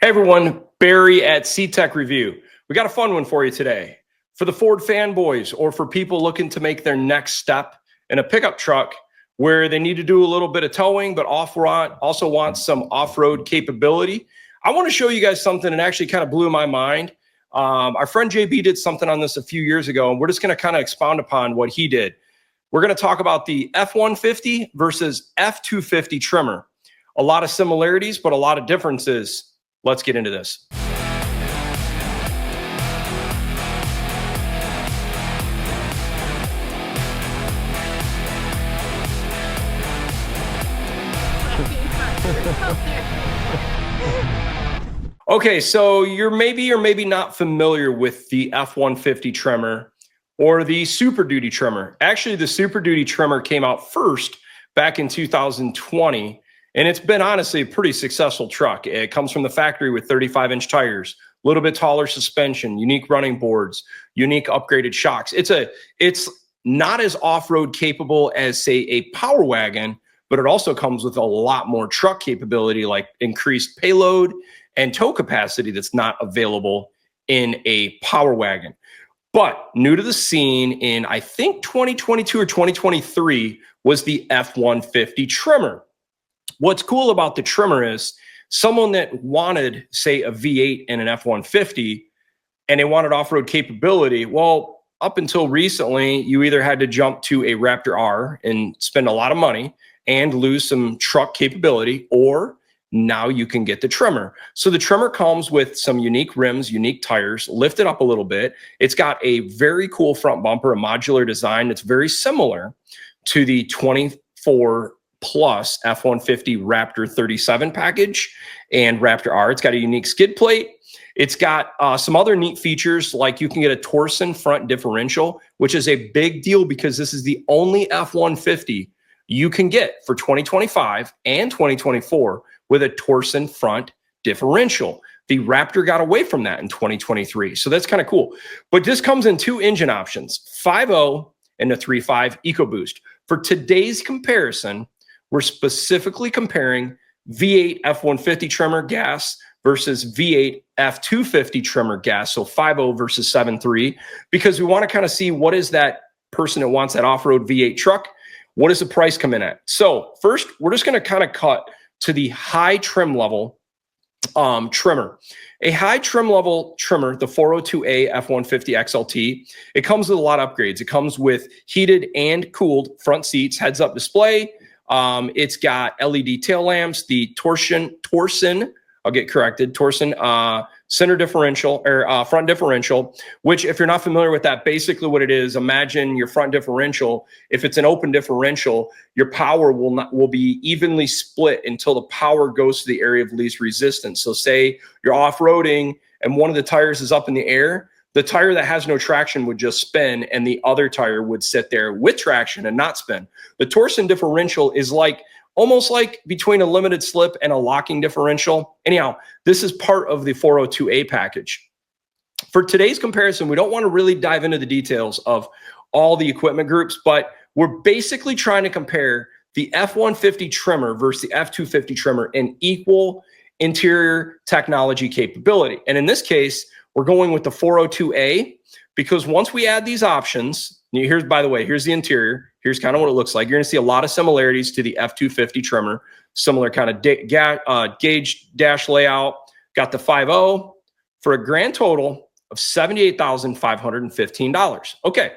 Hey everyone, Barry at CTech-review. We got a fun one for you today. For the Ford fanboys or for people looking to make their next step in a pickup truck where they need to do a little bit of towing but also want some off-road capability, I want to show you guys something that actually kind of blew my mind. Our friend JB did something on this a few years ago, and we're just going to kind of expound upon what he did. We're going to talk about the F-150 versus F-250 Tremor. A lot of similarities, but a lot of differences. Let's get into this. Okay, so you're maybe or maybe not familiar with the F-150 Tremor or the Superduty Tremor. Actually, the Superduty Tremor came out first back in 2020. And it's been honestly a pretty successful truck. It comes from the factory with 35-inch tires, a little bit taller suspension, unique running boards, unique upgraded shocks. It's not as off-road capable as, say, a Power Wagon, but it also comes with a lot more truck capability, like increased payload and tow capacity that's not available in a Power Wagon. But new to the scene in, I think, 2022 or 2023 was the F-150 Tremor. What's cool about the Tremor is someone that wanted, say, a V8 and an F-150, and they wanted off-road capability. Well, up until recently, you either had to jump to a Raptor R and spend a lot of money and lose some truck capability, or now you can get the Tremor. So the Tremor comes with some unique rims, unique tires, lifted up a little bit. It's got a very cool front bumper, a modular design that's very similar to the 24 Plus F-150 Raptor 37 package and Raptor R. It's got a unique skid plate. It's got some other neat features, like you can get a Torsen front differential, which is a big deal because this is the only F-150 you can get for 2025 and 2024 with a Torsen front differential. The Raptor got away from that in 2023, so that's kind of cool. But this comes in two engine options, 5.0 and the 3.5 EcoBoost. For today's comparison, we're specifically comparing V8 F-150 Tremor gas versus V8 F-250 Tremor gas, so 5.0 versus 7.3, because we want to kind of see what is that person that wants that off-road V8 truck, what does the price come in at? So first, we're just going to kind of cut to the high trim level Tremor. A high trim level Tremor, the 402A F-150 XLT, it comes with a lot of upgrades. It comes with heated and cooled front seats, heads-up display. It's got LED tail lamps, the Torsen, I'll get corrected, Torsen center differential or front differential, which if you're not familiar with that, basically what it is, imagine your front differential. If it's an open differential, your power will be evenly split until the power goes to the area of least resistance. So say you're off-roading and one of the tires is up in the air, the tire that has no traction would just spin and the other tire would sit there with traction and not spin. The Torsen differential is almost like between a limited slip and a locking differential. Anyhow, this is part of the 402A package. For today's comparison, we don't want to really dive into the details of all the equipment groups, but we're basically trying to compare the F-150 Tremor versus the F-250 Tremor in equal interior technology capability. And in this case, we're going with the 402A because once we add these options, here's, by the way, here's the interior. Here's kind of what it looks like. You're going to see a lot of similarities to the F-250 Tremor, similar kind of gauge dash layout. Got the 5.0 for a grand total of $78,515. Okay,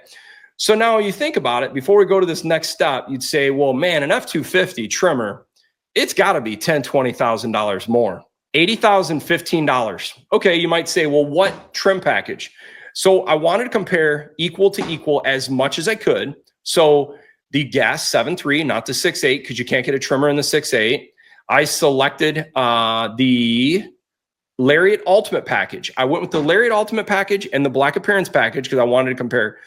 so now you think about it. Before we go to this next step, you'd say, well, man, an F-250 Tremor, it's got to be $10,000, $20,000 more. $80,015. Okay, you might say, well, what trim package? So I wanted to compare equal to equal as much as I could. So the gas 7.3, not the 6.8, because you can't get a Tremor in the 6.8. I selected the Lariat Ultimate package. I went with the Lariat Ultimate package and the Black Appearance package because I wanted to compare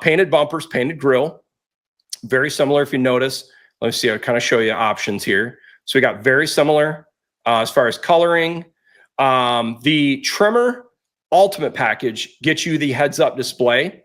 painted bumpers, painted grille. Very similar if you notice. Let me see, I'll kind of show you options here. So we got very similar as far as coloring. The Tremor Ultimate package gets you the heads-up display.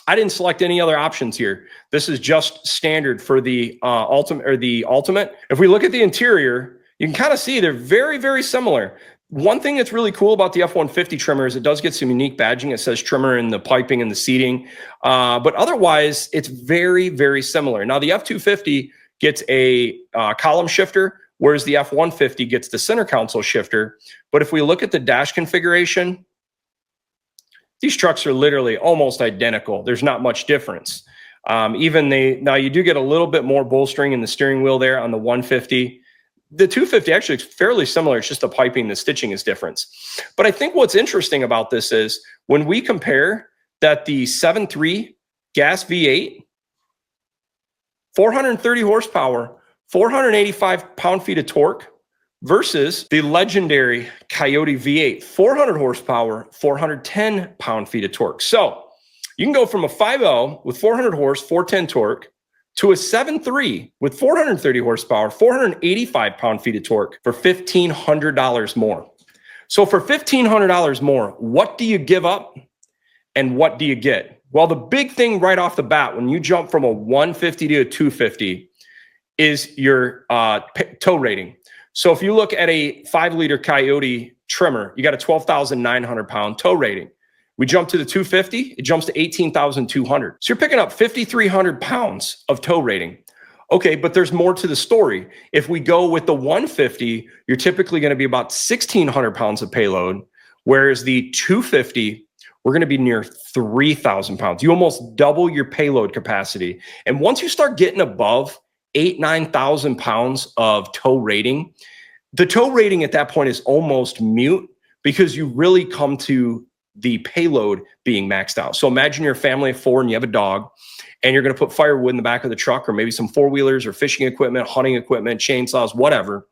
I didn't select any other options here. This is just standard for the Ultimate. If we look at the interior, you can kind of see they're very, very similar. One thing that's really cool about the F-150 Tremor is it does get some unique badging. It says Tremor in the piping and the seating, but otherwise it's very, very similar. Now the F-250 gets a column shifter, whereas the F-150 gets the center console shifter. But if we look at the dash configuration, these trucks are literally almost identical. There's not much difference. Now you do get a little bit more bolstering in the steering wheel there on the 150. The 250 actually is fairly similar. It's just the piping, the stitching is different. But I think what's interesting about this is when we compare that the 7.3 gas V8, 430 horsepower, 485 pound-feet of torque, versus the legendary Coyote V8, 400 horsepower, 410 pound-feet of torque. So you can go from a 5.0 with 400 horse, 410 torque, to a 7.3 with 430 horsepower, 485 pound-feet of torque for $1,500 more. So for $1,500 more, what do you give up and what do you get? Well, the big thing right off the bat when you jump from a 150 to a 250 is your tow rating. So if you look at a 5-liter Coyote Tremor, you got a 12,900 pound tow rating. We jump to the 250, it jumps to 18,200. So you're picking up 5,300 pounds of tow rating. Okay, but there's more to the story. If we go with the 150, you're typically going to be about 1,600 pounds of payload, whereas the 250, we're going to be near 3,000 pounds. You almost double your payload capacity. And once you start getting above 9,000 pounds of tow rating, the tow rating at that point is almost mute because you really come to the payload being maxed out. So imagine you're a family of 4 and you have a dog and you're going to put firewood in the back of the truck or maybe some 4-wheelers or fishing equipment, hunting equipment, chainsaws, whatever.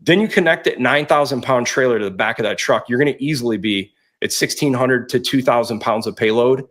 Then you connect that 9,000 pound trailer to the back of that truck. You're going to easily be at 1,600 to 2,000 pounds of payload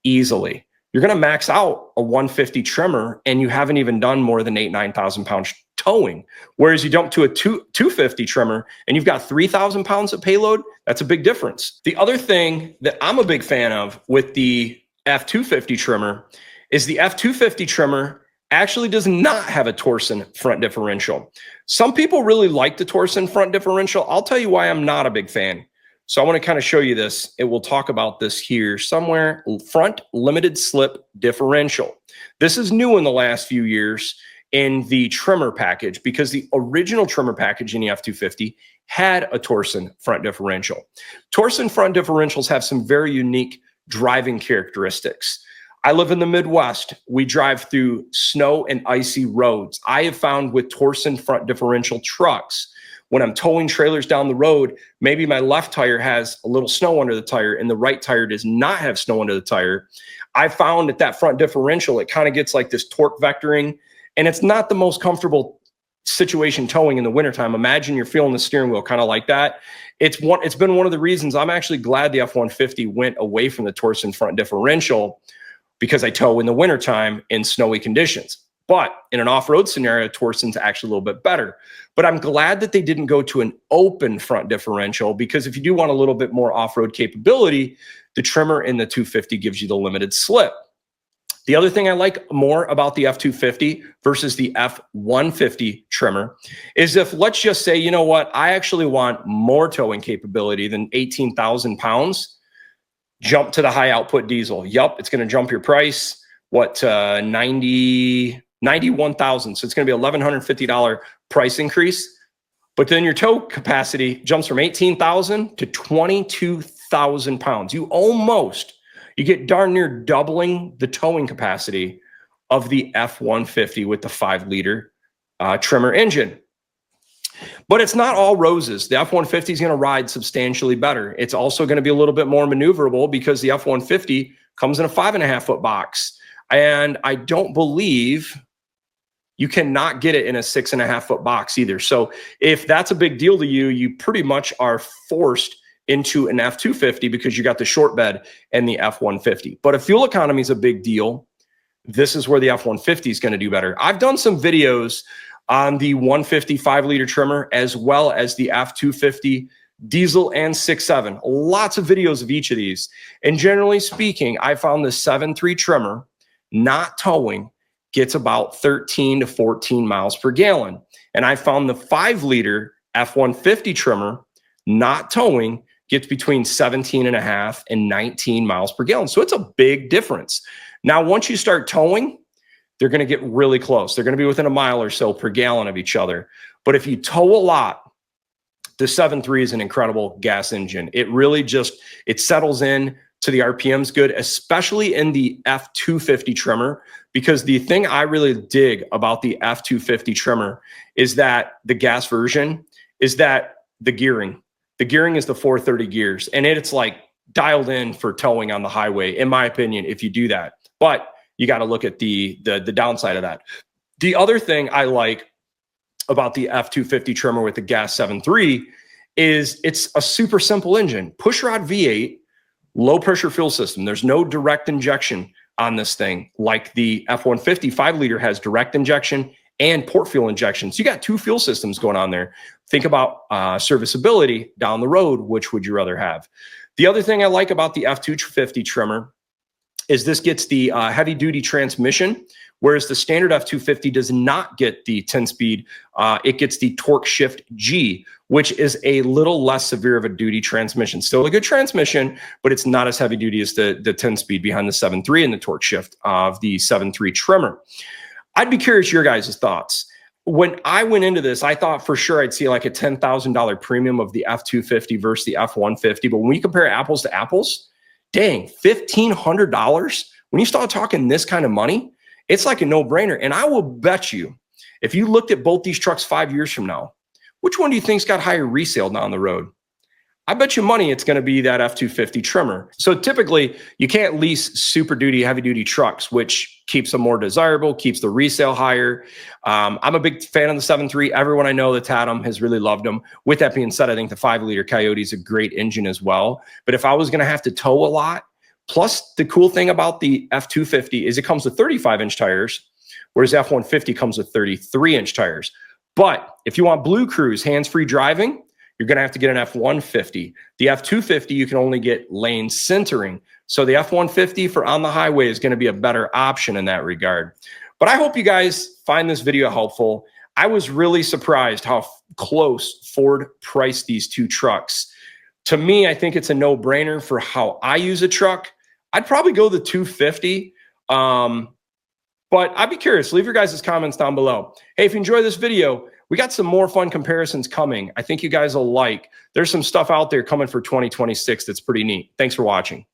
easily. You're going to max out a 150 Tremor and you haven't even done more than 9,000 pounds towing. Whereas you jump to a 250 Tremor and you've got 3,000 pounds of payload, that's a big difference. The other thing that I'm a big fan of with the F250 Tremor is the F250 Tremor actually does not have a Torsen front differential. Some people really like the Torsen front differential. I'll tell you why I'm not a big fan. So I want to kind of show you this. It will talk about this here somewhere. Front limited slip differential. This is new in the last few years in the Tremor package because the original Tremor package in the F250 had a Torsen front differential. Torsen front differentials have some very unique driving characteristics. I live in the Midwest. We drive through snow and icy roads. I have found with Torsen front differential trucks, when I'm towing trailers down the road, maybe my left tire has a little snow under the tire and the right tire does not have snow under the tire. I found that front differential, it kind of gets like this torque vectoring, and it's not the most comfortable situation towing in the wintertime. Imagine you're feeling the steering wheel kind of like that. It's been one of the reasons I'm actually glad the F-150 went away from the Torsen front differential because I tow in the wintertime in snowy conditions. But in an off-road scenario, Torsen's actually a little bit better. But I'm glad that they didn't go to an open front differential because if you do want a little bit more off-road capability, the Tremor in the 250 gives you the limited slip. The other thing I like more about the F250 versus the F150 Tremor is if, let's just say, you know what, I actually want more towing capability than 18,000 pounds, jump to the high output diesel. Yup, it's going to jump your price, 91,000. So it's going to be $1,150 price increase. But then your tow capacity jumps from 18,000 to 22,000 pounds. You get darn near doubling the towing capacity of the F-150 with the 5-liter Tremor engine. But it's not all roses. The F-150 is going to ride substantially better. It's also going to be a little bit more maneuverable because the F-150 comes in a 5.5-foot box. And I don't believe you cannot get it in a 6.5-foot box either. So if that's a big deal to you, you pretty much are forced into an F-250 because you got the short bed and the F-150. But if fuel economy is a big deal, this is where the F-150 is going to do better. I've done some videos on the 150 5-liter Tremor as well as the F-250 diesel and 6.7. Lots of videos of each of these. And generally speaking, I found the 7.3 Tremor not towing gets about 13 to 14 miles per gallon. And I found the 5-liter F-150 Tremor not towing, gets between 17.5 and 19 miles per gallon. So it's a big difference. Now, once you start towing, they're going to get really close. They're going to be within a mile or so per gallon of each other. But if you tow a lot, the 7.3 is an incredible gas engine. It really just, it settles in to the RPMs good, especially in the F250 Tremor, because the thing I really dig about the F250 Tremor is that the gas version is that the gearing. The gearing is the 430 gears, and it's like dialed in for towing on the highway, in my opinion, if you do that. But you got to look at the downside of that. The other thing I like about the F250 Tremor with the gas 7.3 is it's a super simple engine. Pushrod V8, low pressure fuel system. There's no direct injection on this thing like the F-150 5-liter has direct injection and port fuel injection. So you got two fuel systems going on there. Think about serviceability down the road. Which would you rather have? The other thing I like about the F250 Tremor is this gets the heavy duty transmission, whereas the standard F250 does not get the 10-speed. It gets the torque shift G, which is a little less severe of a duty transmission. Still a good transmission, but it's not as heavy duty as the 10-speed behind the 7.3 and the torque shift of the 7.3 Tremor. I'd be curious your guys' thoughts. When I went into this, I thought for sure I'd see like a $10,000 premium of the F250 versus the F150. But when we compare apples to apples, dang, $1,500? When you start talking this kind of money, it's like a no-brainer. And I will bet you, if you looked at both these trucks 5 years from now, which one do you think's got higher resale down the road? I bet you money it's going to be that F250 Tremor. So typically, you can't lease Super Duty, heavy-duty trucks, which keeps them more desirable, keeps the resale higher. I'm a big fan of the 7.3. Everyone I know that's had them has really loved them. With that being said, I think the 5-liter Coyote is a great engine as well. But if I was going to have to tow a lot, plus the cool thing about the F250 is it comes with 35-inch tires, whereas F150 comes with 33-inch tires. But if you want Blue Cruise, hands-free driving, you're going to have to get an F150. The F250, you can only get lane centering. So the F150 for on the highway is going to be a better option in that regard. But I hope you guys find this video helpful. I was really surprised how close Ford priced these two trucks. To me, I think it's a no-brainer for how I use a truck. I'd probably go the 250. But I'd be curious. Leave your guys' comments down below. Hey, if you enjoy this video, we got some more fun comparisons coming. I think you guys will like. There's some stuff out there coming for 2026 that's pretty neat. Thanks for watching.